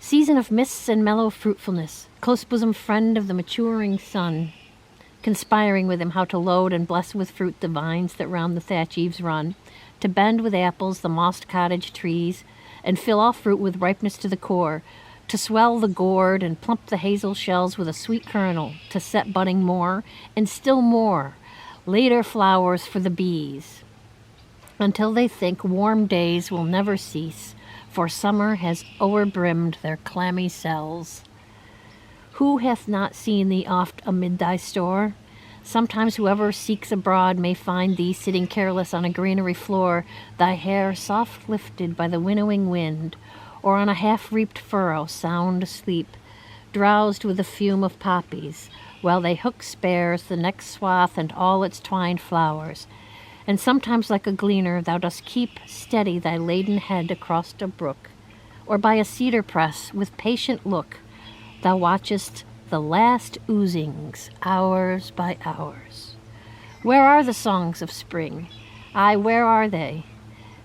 Season of mists and mellow fruitfulness, close bosom friend of the maturing sun, conspiring with him how to load and bless with fruit the vines that round the thatch eaves run, to bend with apples the mossed cottage trees, and fill all fruit with ripeness to the core, to swell the gourd and plump the hazel shells with a sweet kernel, to set budding more, and still more, later flowers for the bees, until they think warm days will never cease, for summer has o'erbrimmed their clammy cells. Who hath not seen thee oft amid thy store? Sometimes whoever seeks abroad may find thee sitting careless on a granary floor, thy hair soft lifted by the winnowing wind, or on a half-reaped furrow sound asleep, drowsed with the fume of poppies, while they hook spares the next swath and all its twined flowers. And sometimes like a gleaner thou dost keep steady thy laden head across a brook, or by a cedar press with patient look thou watchest the last oozings hours by hours. Where are the songs of spring? Aye, where are they?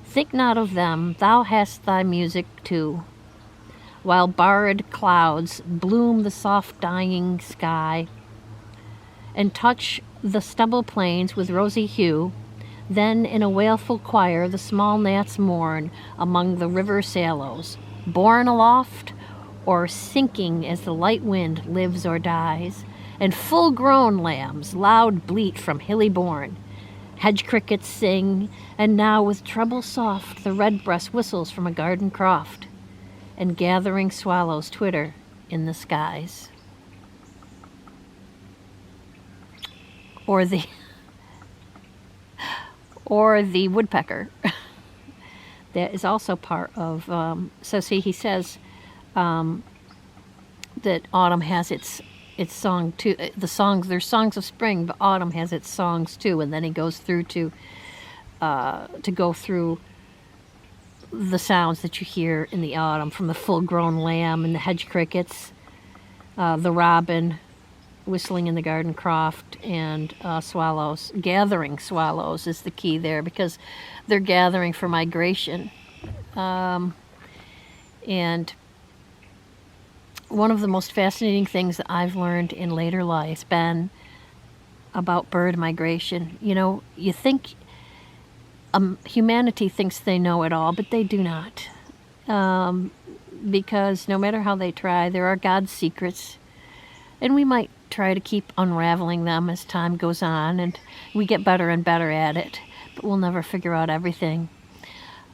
Think not of them, thou hast thy music too. While barred clouds bloom the soft dying sky, and touch the stubble plains with rosy hue, then in a wailful choir the small gnats mourn among the river sallows, borne aloft or sinking as the light wind lives or dies, and full-grown lambs loud bleat from hilly bourne. Hedge crickets sing, and now with treble soft the redbreast whistles from a garden croft, and gathering swallows twitter in the skies. Or the woodpecker. That is also part of, so see, he says that autumn has its song too. There's songs of spring, but autumn has its songs too. And then he goes through to go through the sounds that you hear in the autumn, from the full-grown lamb and the hedge crickets, the robin whistling in the garden croft, and swallows. Gathering swallows is the key there, because they're gathering for migration. And one of the most fascinating things that I've learned in later life has been about bird migration. You know, you think humanity thinks they know it all, but they do not. Because no matter how they try, there are God's secrets, and we might try to keep unraveling them as time goes on, and we get better and better at it, but we'll never figure out everything.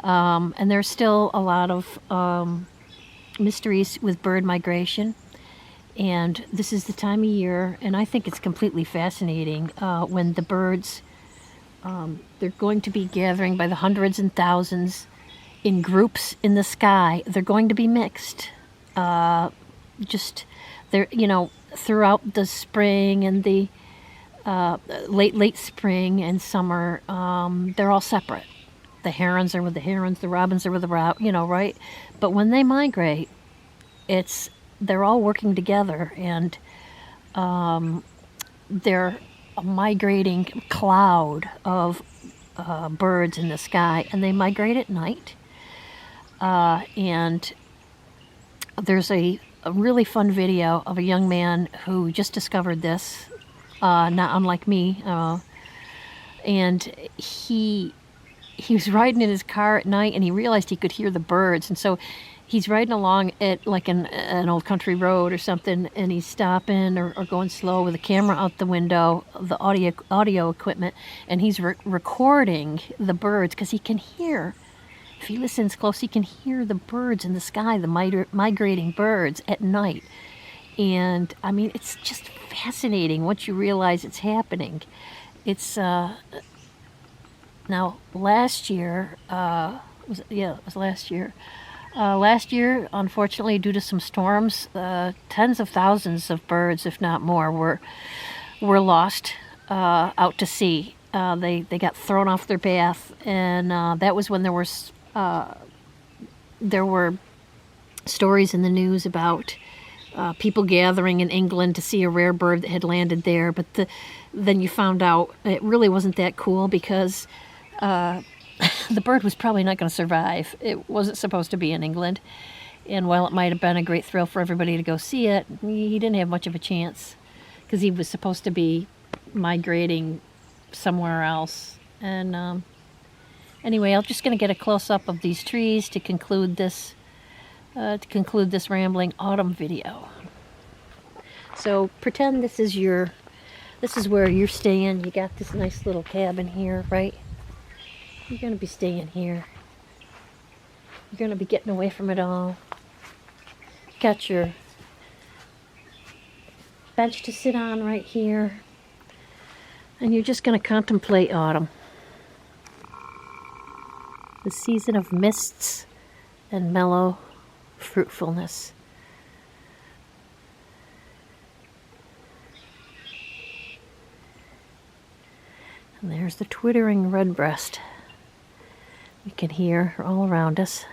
And there's still a lot of mysteries with bird migration, and this is the time of year, and I think it's completely fascinating when the birds, they're going to be gathering by the hundreds and thousands in groups in the sky. They're going to be mixed. They're, throughout the spring and the late spring and summer, they're all separate. The herons are with the herons, the robins are with the right? But when they migrate, they're all working together, and they're a migrating cloud of birds in the sky, and they migrate at night. And there's a really fun video of a young man who just discovered this, not unlike me, and he was riding in his car at night, and he realized he could hear the birds, and so he's riding along at like an old country road or something, and he's stopping or going slow with the camera out the window, the audio equipment, and he's recording the birds, because he can hear, if he listens close, he can hear the birds in the sky, the migrating birds at night. And I mean, it's just fascinating once you realize it's happening. It's now last year, it was last year. Last year, unfortunately, due to some storms, tens of thousands of birds, if not more, were lost out to sea. They got thrown off their path, and that was when there were stories in the news about people gathering in England to see a rare bird that had landed there. But then you found out it really wasn't that cool, because the bird was probably not going to survive. It wasn't supposed to be in England. And while it might have been a great thrill for everybody to go see it, he didn't have much of a chance because he was supposed to be migrating somewhere else. And anyway, I'm just going to get a close-up of these trees to conclude this rambling autumn video. So pretend this is where you're staying. You got this nice little cabin here, right? You're going to be staying here. You're going to be getting away from it all. Got your bench to sit on right here. And you're just going to contemplate autumn. The season of mists and mellow fruitfulness. And there's the twittering redbreast. We can hear all around us.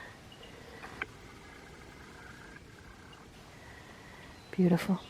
Beautiful.